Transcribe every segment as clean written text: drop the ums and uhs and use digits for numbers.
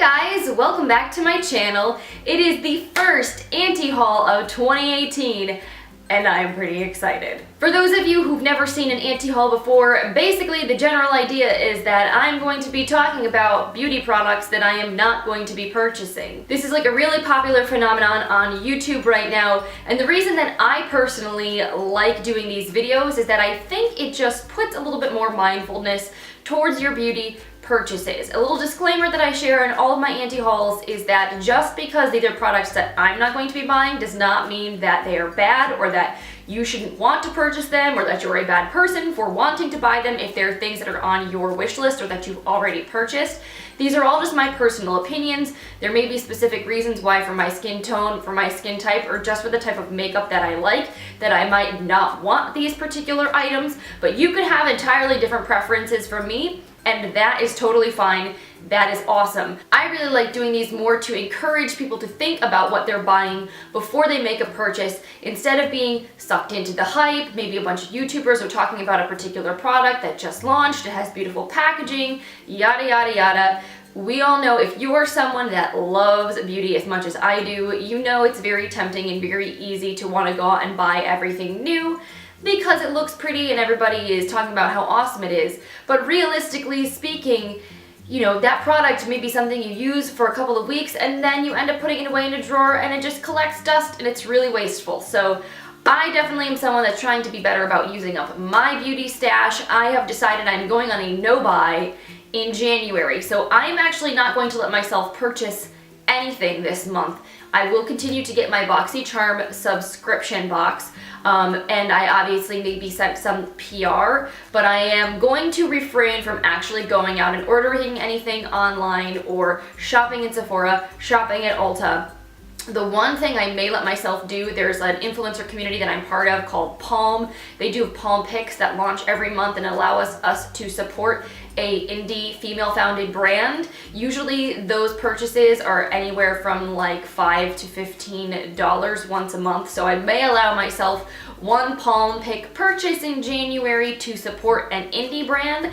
guys, welcome back to my channel. It is the first anti-haul of 2018 and I'm pretty excited. For those of you who've never seen an anti-haul before, basically the general idea is that I'm going to be talking about beauty products that I am not going to be purchasing. This is like a really popular phenomenon on YouTube right now, and the reason that I personally like doing these videos is that I think it just puts a little bit more mindfulness towards your beauty purchases. A little disclaimer that I share in all of my anti-hauls is that just because these are products that I'm not going to be buying does not mean that they are bad or that you shouldn't want to purchase them or that you're a bad person for wanting to buy them if they're things that are on your wish list or that you've already purchased. These are all just my personal opinions. There may be specific reasons why for my skin tone, for my skin type, or just for the type of makeup that I like, that I might not want these particular items, but you could have entirely different preferences from me, and that is totally fine. That is awesome. I really like doing these more to encourage people to think about what they're buying before they make a purchase, instead of being sucked into the hype. Maybe a bunch of YouTubers are talking about a particular product that just launched, it has beautiful packaging, yada yada yada. We all know, if you are someone that loves beauty as much as I do, you know it's very tempting and very easy to want to go out and buy everything new because it looks pretty and everybody is talking about how awesome it is. But realistically speaking, you know, that product may be something you use for a couple of weeks and then you end up putting it away in a drawer and it just collects dust and it's really wasteful. So I definitely am someone that's trying to be better about using up my beauty stash. I have decided I'm going on a no-buy in January, so I'm actually not going to let myself purchase anything this month. I will continue to get my BoxyCharm subscription box, and I obviously maybe sent some PR, but I am going to refrain from actually going out and ordering anything online or shopping in Sephora, shopping at Ulta. The one thing I may let myself do, there's an influencer community that I'm part of called Palm. They do Palm picks that launch every month and allow us to support a indie female-founded brand. Usually those purchases are anywhere from like $5 to $15 once a month, so I may allow myself one Palm pick purchase in January to support an indie brand.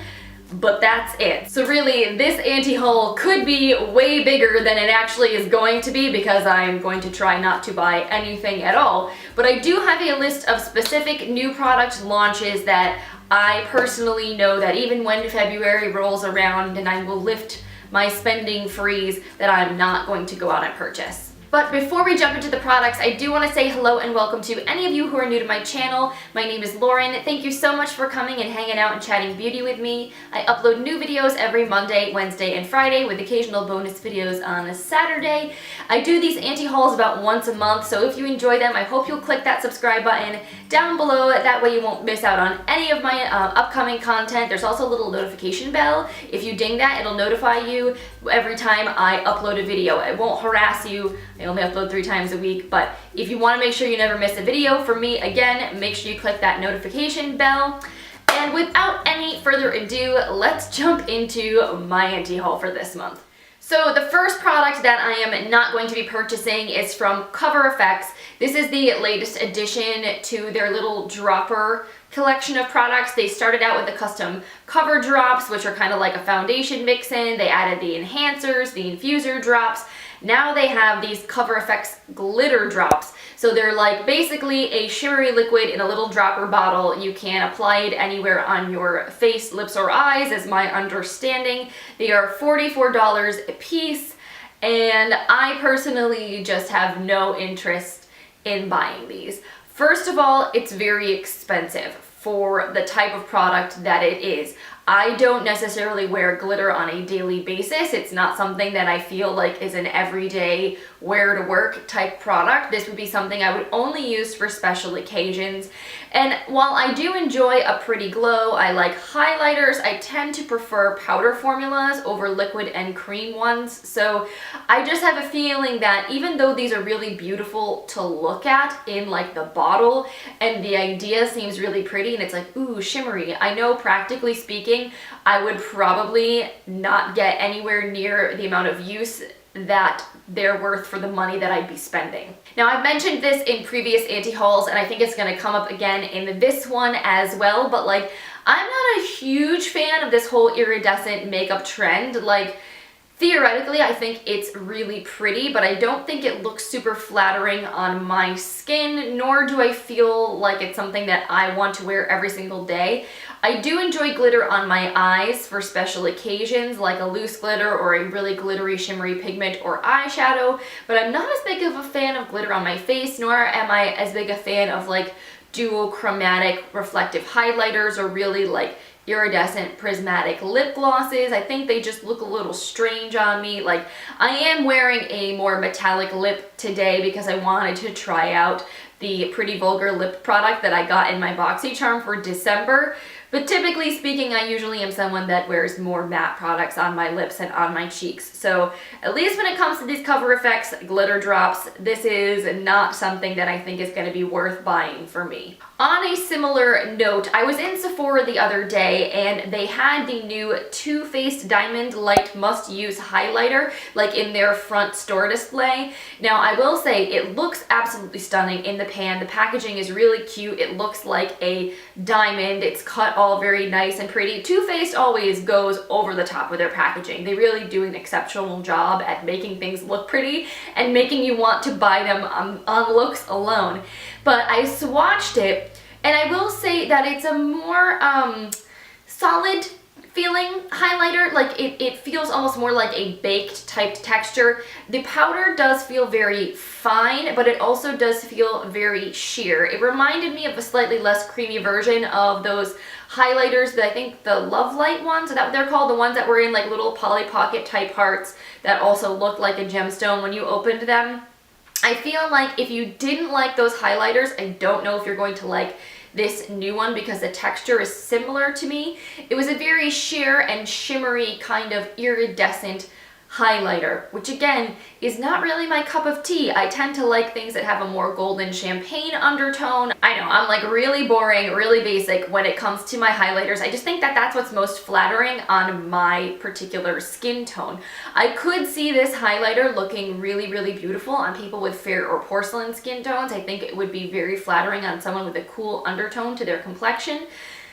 But that's it. So really, this anti-haul could be way bigger than it actually is going to be because I'm going to try not to buy anything at all. But I do have a list of specific new product launches that I personally know that even when February rolls around and I will lift my spending freeze, that I'm not going to go out and purchase. But before we jump into the products, I do want to say hello and welcome to any of you who are new to my channel. My name is Lauren. Thank you so much for coming and hanging out and chatting beauty with me. I upload new videos every Monday, Wednesday, and Friday with occasional bonus videos on a Saturday. I do these anti-hauls about once a month, so if you enjoy them, I hope you'll click that subscribe button down below. That way you won't miss out on any of my upcoming content. There's also a little notification bell. If you ding that, it'll notify you every time I upload a video. It won't harass you. I only upload 3 times a week, but if you want to make sure you never miss a video from me, again, make sure you click that notification bell. And without any further ado, let's jump into my anti-haul for this month. So the first product that I am not going to be purchasing is from Cover FX. This is the latest addition to their little dropper collection of products. They started out with the custom cover drops, which are kind of like a foundation mix-in. They added the enhancers, the infuser drops. Now they have these Cover FX glitter drops. So they're like basically a shimmery liquid in a little dropper bottle. You can apply it anywhere on your face, lips, or eyes, is my understanding. They are $44 a piece, and I personally just have no interest in buying these. First of all, it's very expensive for the type of product that it is. I don't necessarily wear glitter on a daily basis. It's not something that I feel like is an everyday wear to work type product. This would be something I would only use for special occasions. And while I do enjoy a pretty glow, I like highlighters, I tend to prefer powder formulas over liquid and cream ones. So I just have a feeling that even though these are really beautiful to look at in like the bottle and the idea seems really pretty and it's like, ooh, shimmery, I know practically speaking, I would probably not get anywhere near the amount of use that they're worth for the money that I'd be spending. Now, I've mentioned this in previous anti-hauls and I think it's going to come up again in this one as well, but like, I'm not a huge fan of this whole iridescent makeup trend. Like, Theoretically, I think it's really pretty, but I don't think it looks super flattering on my skin, nor do I feel like it's something that I want to wear every single day. I do enjoy glitter on my eyes for special occasions, like a loose glitter or a really glittery shimmery pigment or eyeshadow, but I'm not as big of a fan of glitter on my face, nor am I as big a fan of like duochromatic reflective highlighters or really like iridescent prismatic lip glosses. I think they just look a little strange on me. Like, I am wearing a more metallic lip today because I wanted to try out the Pretty Vulgar lip product that I got in my BoxyCharm for December. But typically speaking, I usually am someone that wears more matte products on my lips and on my cheeks. So at least when it comes to these Cover FX glitter drops, this is not something that I think is going to be worth buying for me. On a similar note, I was in Sephora the other day and they had the new Too Faced Diamond Light Must Use highlighter like in their front store display. Now I will say it looks absolutely stunning in the pan. The packaging is really cute. It looks like a diamond. It's cut all very nice and pretty. Too Faced always goes over the top with their packaging. They really do an exceptional job at making things look pretty and making you want to buy them on looks alone. But I swatched it and I will say that it's a more solid feeling highlighter. Like it feels almost more like a baked type texture. The powder does feel very fine, but it also does feel very sheer. It reminded me of a slightly less creamy version of those highlighters that I think the Love Light ones, that they're called, the ones that were in like little Polly Pocket type hearts that also looked like a gemstone when you opened them. I feel like if you didn't like those highlighters, I don't know if you're going to like this new one because the texture is similar to me. It was a very sheer and shimmery kind of iridescent highlighter, which again is not really my cup of tea. I tend to like things that have a more golden champagne undertone. I know, I'm like really boring, really basic when it comes to my highlighters. I just think that that's what's most flattering on my particular skin tone. I could see this highlighter looking really, really beautiful on people with fair or porcelain skin tones. I think it would be very flattering on someone with a cool undertone to their complexion.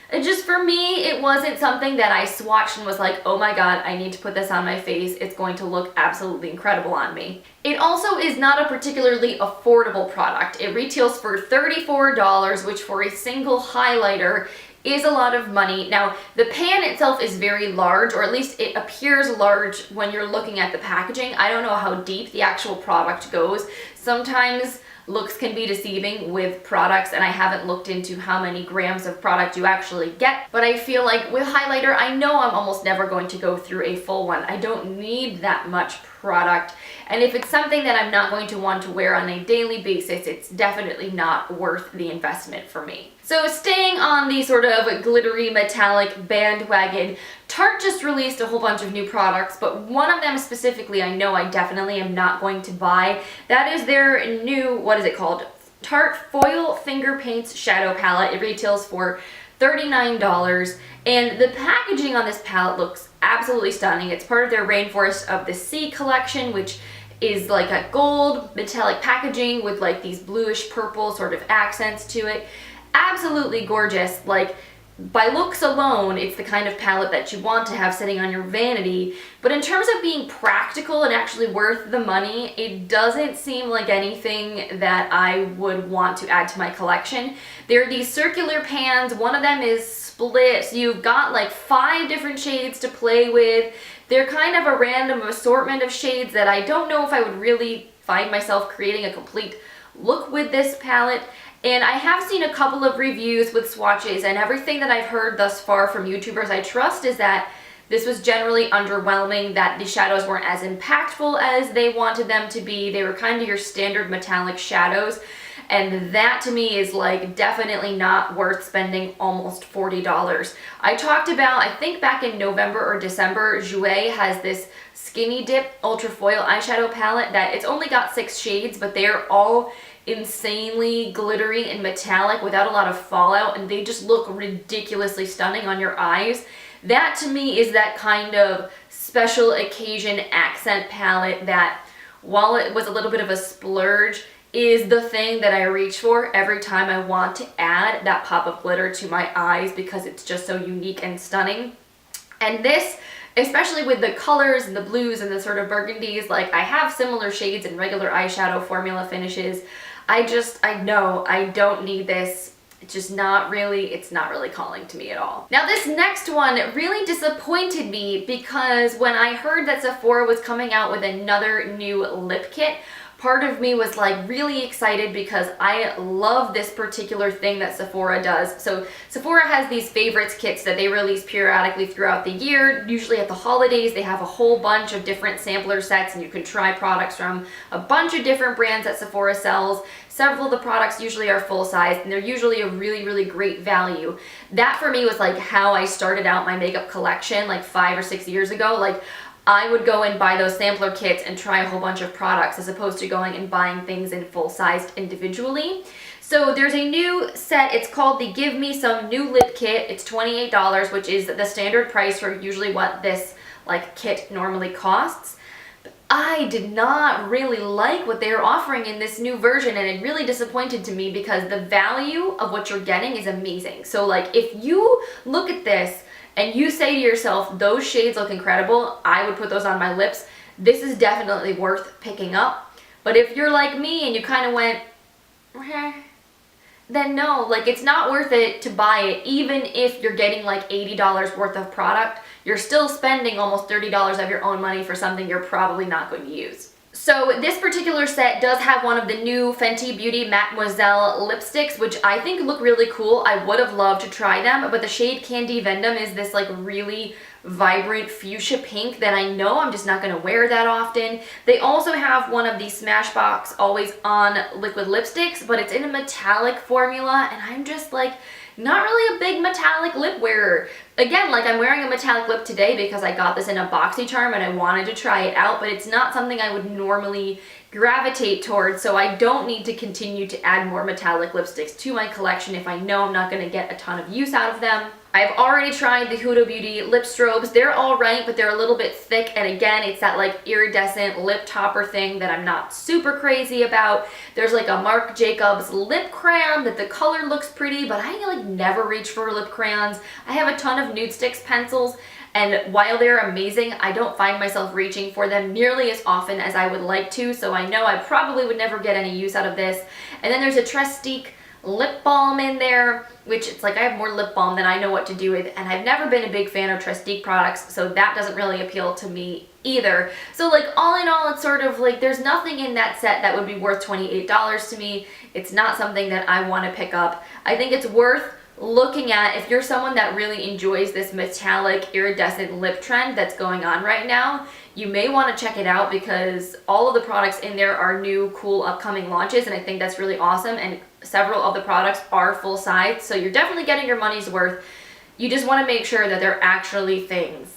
Just for me, it wasn't something that I swatched and was like, oh my god, I need to put this on my face. It's going to look absolutely incredible on me. It also is not a particularly affordable product. It retails for $34, which for a single highlighter is a lot of money. Now, the pan itself is very large, or at least it appears large when you're looking at the packaging. I don't know how deep the actual product goes. Sometimes looks can be deceiving with products, and I haven't looked into how many grams of product you actually get, but I feel like with highlighter, I know I'm almost never going to go through a full one. I don't need that much product, and if it's something that I'm not going to want to wear on a daily basis, it's definitely not worth the investment for me. So staying on the sort of glittery metallic bandwagon, Tarte just released a whole bunch of new products, but one of them specifically I know I definitely am not going to buy. That is their new, what is it called? Tarte Foil Finger Paints Shadow Palette. It retails for $39, and the packaging on this palette looks absolutely stunning. It's part of their Rainforest of the Sea collection, which is like a gold metallic packaging with like these bluish purple sort of accents to it. Absolutely gorgeous. Like, by looks alone, it's the kind of palette that you want to have sitting on your vanity, but in terms of being practical and actually worth the money, it doesn't seem like anything that I would want to add to my collection. There are these circular pans. One of them is split, so you've got like 5 different shades to play with. They're kind of a random assortment of shades that I don't know if I would really find myself creating a complete look with this palette. And I have seen a couple of reviews with swatches, and everything that I've heard thus far from YouTubers I trust is that this was generally underwhelming, that the shadows weren't as impactful as they wanted them to be. They were kind of your standard metallic shadows, and that to me is like definitely not worth spending almost $40. I talked about, I think back in November or December, Juvia has this Skinny Dip Ultra Foil eyeshadow palette that it's only got 6 shades, but they're all insanely glittery and metallic without a lot of fallout, and they just look ridiculously stunning on your eyes. That to me is that kind of special occasion accent palette that, while it was a little bit of a splurge, is the thing that I reach for every time I want to add that pop of glitter to my eyes because it's just so unique and stunning. And this especially with the colors and the blues and the sort of burgundies. Like, I have similar shades in regular eyeshadow formula finishes. I know I don't need this. It's not really calling to me at all. Now this next one really disappointed me because when I heard that Sephora was coming out with another new lip kit, part of me was like really excited because I love this particular thing that Sephora does. So Sephora has these favorites kits that they release periodically throughout the year. Usually at the holidays, they have a whole bunch of different sampler sets and you can try products from a bunch of different brands that Sephora sells. Several of the products usually are full size and they're usually a really, really great value. That for me was like how I started out my makeup collection like 5 or 6 years ago. Like, I would go and buy those sampler kits and try a whole bunch of products as opposed to going and buying things in full-sized individually. So there's a new set. It's called the Give Me Some New Lip Kit. It's $28, which is the standard price for usually what this like kit normally costs. But I did not really like what they were offering in this new version, and it really disappointed to me because the value of what you're getting is amazing. So like, if you look at this and you say to yourself, those shades look incredible, I would put those on my lips, this is definitely worth picking up. But if you're like me and you kind of went, then no, like it's not worth it to buy it. Even if you're getting like $80 worth of product, you're still spending almost $30 of your own money for something you're probably not going to use. So this particular set does have one of the new Fenty Beauty Mademoiselle lipsticks, which I think look really cool. I would have loved to try them, but the shade Candy Vendom is this like really vibrant fuchsia pink that I know I'm just not going to wear that often. They also have one of the Smashbox Always On liquid lipsticks, but it's in a metallic formula, and I'm just like not really a big metallic lip wearer. Again, like I'm wearing a metallic lip today because I got this in a BoxyCharm and I wanted to try it out, but it's not something I would normally gravitate towards, so I don't need to continue to add more metallic lipsticks to my collection if I know I'm not going to get a ton of use out of them. I've already tried the Huda Beauty lip strobes. They're all right, but they're a little bit thick, and again, it's that like iridescent lip topper thing that I'm not super crazy about. There's like a Marc Jacobs lip crayon that the color looks pretty, but I like never reach for lip crayons. I have a ton of Nude Sticks pencils, and while they're amazing, I don't find myself reaching for them nearly as often as I would like to, so I know I probably would never get any use out of this. And then there's a Trestique lip balm in there, which it's like I have more lip balm than I know what to do with, and I've never been a big fan of Trestique products, so that doesn't really appeal to me either. So like all in all, it's sort of like there's nothing in that set that would be worth $28 to me. It's not something that I want to pick up. I think it's worth looking at if you're someone that really enjoys this metallic iridescent lip trend that's going on right now. You may want to check it out because all of the products in there are new, cool, upcoming launches, and I think that's really awesome, and several of the products are full size, so you're definitely getting your money's worth. You just want to make sure that they're actually things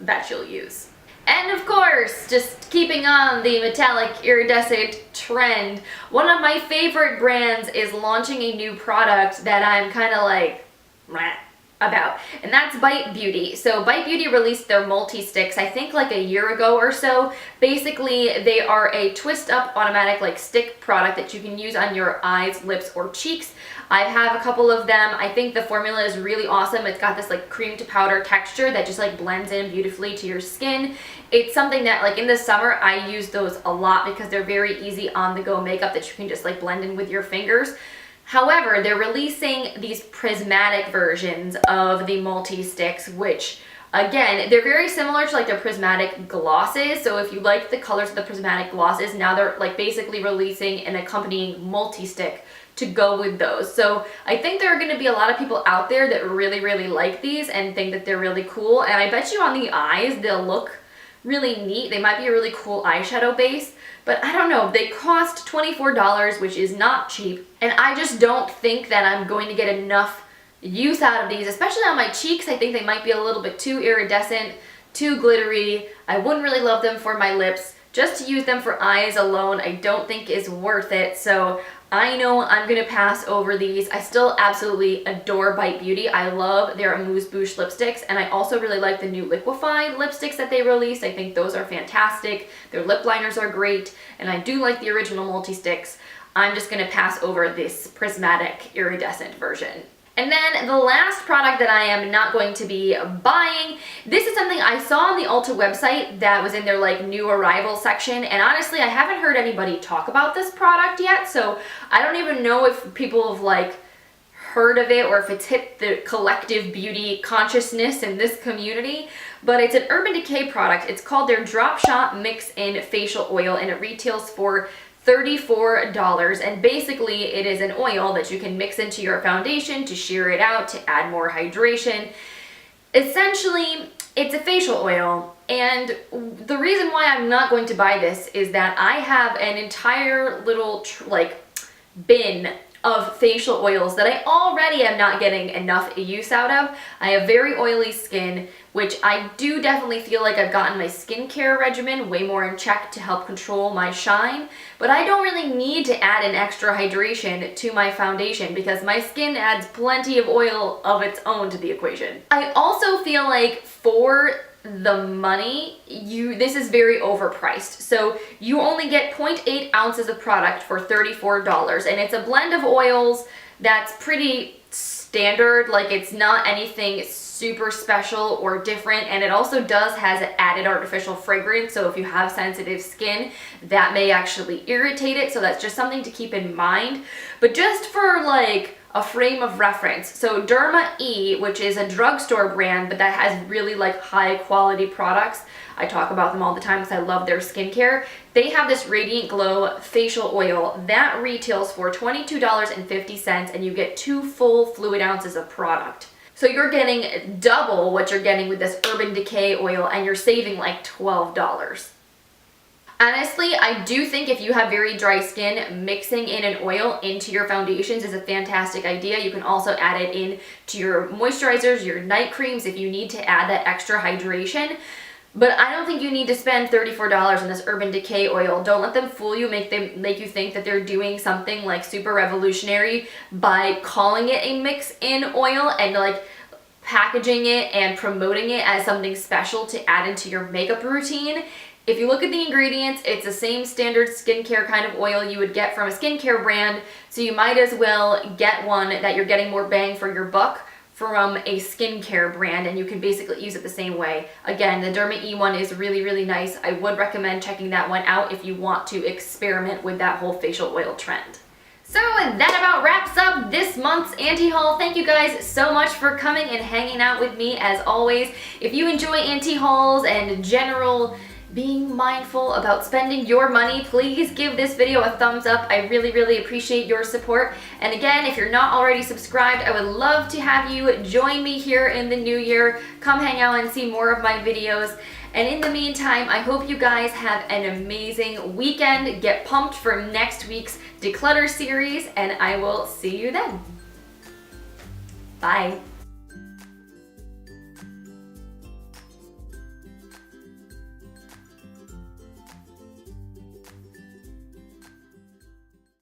that you'll use. And of course, just keeping on the metallic iridescent trend, one of my favorite brands is launching a new product that I'm kind of like, meh about, and that's Bite Beauty. So Bite Beauty released their Multisticks, I think like a year ago or so. Basically, they are a twist up automatic like stick product that you can use on your eyes, lips, or cheeks. I have a couple of them. I think the formula is really awesome. It's got this like cream to powder texture that just like blends in beautifully to your skin. It's something that like in the summer I use those a lot because they're very easy on the go makeup that you can just like blend in with your fingers. However, they're releasing these prismatic versions of the multi-sticks, which, again, they're very similar to like their prismatic glosses. So if you like the colors of the prismatic glosses, now they're like basically releasing an accompanying multi-stick to go with those. So I think there are going to be a lot of people out there that really, really like these and think that they're really cool. And I bet you on the eyes, they'll look really neat. They might be a really cool eyeshadow base, but I don't know. They cost $24, which is not cheap, and I just don't think that I'm going to get enough use out of these, especially on my cheeks. I think they might be a little bit too iridescent, too glittery. I wouldn't really love them for my lips. Just to use them for eyes alone, I don't think is worth it. So I know I'm gonna pass over these. I still absolutely adore Bite Beauty. I love their Amuse Bouche lipsticks, and I also really like the new liquefied lipsticks that they released. I think those are fantastic. Their lip liners are great, and I do like the original multi-sticks. I'm just gonna pass over this prismatic iridescent version. And then the last product that I am not going to be buying, this is something I saw on the Ulta website that was in their like new arrival section, and honestly I haven't heard anybody talk about this product yet, so I don't even know if people have like heard of it or if it's hit the collective beauty consciousness in this community, but it's an Urban Decay product. It's called their Drop Shot Mix In Facial Oil, and it retails for $34, and basically it is an oil that you can mix into your foundation to sheer it out, to add more hydration. Essentially, it's a facial oil, and the reason why I'm not going to buy this is that I have an entire little bin of facial oils that I already am not getting enough use out of. I have very oily skin, which I do definitely feel like I've gotten my skincare regimen way more in check to help control my shine, but I don't really need to add an extra hydration to my foundation because my skin adds plenty of oil of its own to the equation. I also feel like for the money, this is very overpriced. So you only get 0.8 ounces of product for $34, and it's a blend of oils that's pretty standard. Like, it's not anything super special or different, and it also has added artificial fragrance, so if you have sensitive skin, that may actually irritate it, so that's just something to keep in mind. But just for like a frame of reference, so Derma E, which is a drugstore brand, but that has really like high quality products. I talk about them all the time because I love their skincare. They have this Radiant Glow facial oil that retails for $22.50, and you get 2 full fluid ounces of product. So you're getting double what you're getting with this Urban Decay oil, and you're saving like $12. Honestly, I do think if you have very dry skin, mixing in an oil into your foundations is a fantastic idea. You can also add it in to your moisturizers, your night creams if you need to add that extra hydration. But I don't think you need to spend $34 on this Urban Decay oil. Don't let them fool you, make you think that they're doing something like super revolutionary by calling it a mix-in oil and like packaging it and promoting it as something special to add into your makeup routine. If you look at the ingredients, it's the same standard skincare kind of oil you would get from a skincare brand, so you might as well get one that you're getting more bang for your buck from a skincare brand, and you can basically use it the same way. Again, the Derma E one is really, really nice. I would recommend checking that one out if you want to experiment with that whole facial oil trend. So that about wraps up this month's anti-haul. Thank you guys so much for coming and hanging out with me as always. If you enjoy anti-hauls and general being mindful about spending your money, please give this video a thumbs up. I really, really appreciate your support. And again, if you're not already subscribed, I would love to have you join me here in the new year. Come hang out and see more of my videos. And in the meantime, I hope you guys have an amazing weekend. Get pumped for next week's Declutter series, and I will see you then. Bye.